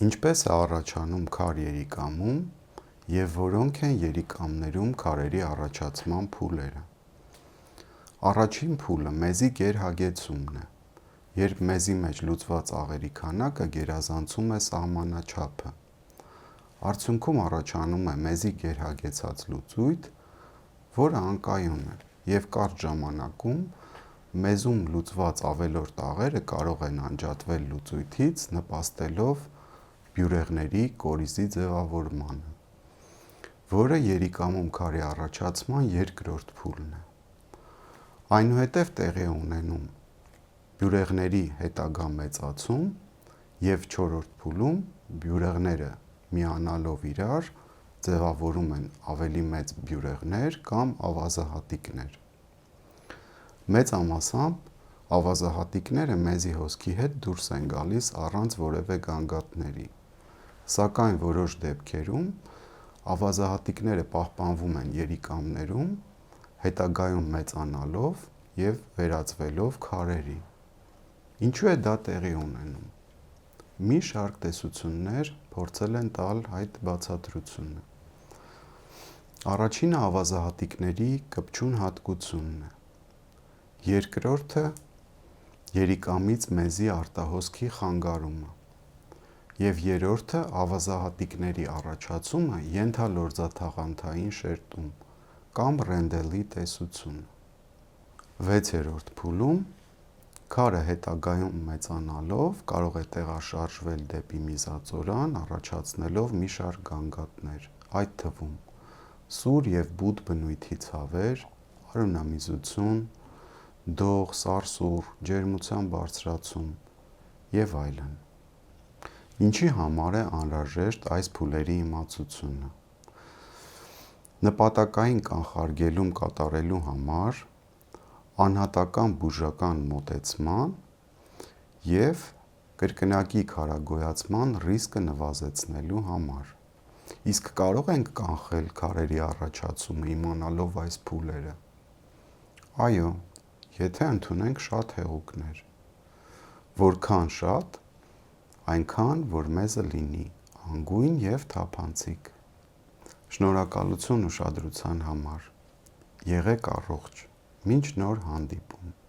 Ինչպես է առաջանում քար երիկամում և որոնք են երիկամներում քարերի առաջացման փուլերը։ Առաջին փուլը մեզի գերհագեցումն է, երբ մեզի մեջ լուծված աղերի քանակը գերազանցում է սահմանաչափը։ Արդյունքում առաջանում է մեզի գերհագեցած լուծույթ, որը անկայուն է, և կարճ ժամանակում մեզում լուծված ավելորդ աղերը կարող են անջատվել լուծույթից, նպաստելով բյուրեղների կորիզի ձևավորմանը, որը երիկամում քարի առաջացման երկրորդ փուլն է։ Այնուհետև տեղի է ունենում բյուրեղների հետագա մեծացում և չորրորդ փուլում բյուրեղները միանալով իրար ձևավորում են ավելի մեծ բյուրեղներ կամ ավազահատիկներ։ Մեծամասամբ ավազահատիկները մեզի հոսքի հետ դուրս են գալիս առանց որևէ գանգատների, սակայն որոշ դեպքերում ավազահատիկները պահպանվում են երիկամներում, հետագայում մեծանալով և վերածվելով քարերի։ Ինչու է դա տեղի ունենում։ Մի շարք տեսություններ փորձել են տալ այդ բացատրությունը։ Առաջինը ավազահատիկների կպչուն հատկությունն է, երկրորդը երիկամից մեզի արտահոսքի խանգարումը, և երրորդը ավազահատիկների առաջացումը ենթալորձաթաղանթային շերտում կամ Ռենդելի տեսությունը։ Վեցերորդ փուլում քարը հետագայում մեծանալով կարող է տեղաշարժվել դեպի միզածորան, առաջացնելով մի շարք գանգատներ, այդ թվում սուր և բութ բնույթի ցավեր, արյունամիզություն, դող, սարսուռ, ջերմության բարձրացում և այլն։ Ինչի համար է անհրաժեշտ այս փուլերի իմացությունը։ Նպատակային կանխարգելում կատարելու համար, անհատական բուժական մոտեցման և կրկնակի քարագոյացման ռիսկը նվազեցնելու համար։ Իսկ կարո՞ղ ենք կանխել քարերի առաջացումը իմանալով այս փուլերը։ Այո, եթե ընդունենք շատ հեղուկներ։ Որքան շատ, այնքան, որ մեզը լինի անգույն և թափանցիկ։ Շնորհակալություն ուշադրության համար։ Եղեք առողջ։ Մինչ նոր հանդիպում։